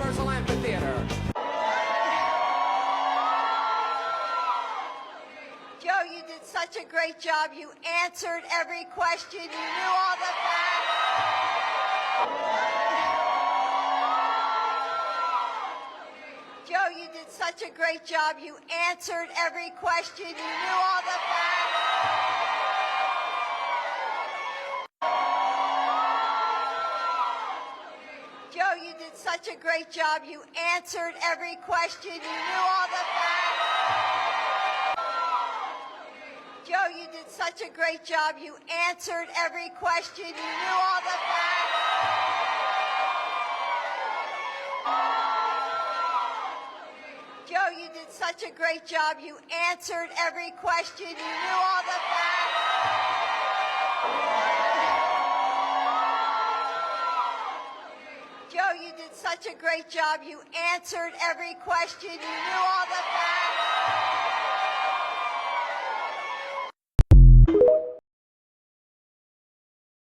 Universal Amphitheater. Joe, you did such a great job. You answered every question. You knew all the facts. Joe, you did such a great job. You answered every question. You knew all the facts. Joe, you did such a great job. You answered every question. You knew all the facts. Joe, you did such a great job. You answered every question. You knew all the facts. Joe, you did such a great job. You answered every question. You knew all the facts. Joe, you did such a great job. You answered every question. You knew all the facts.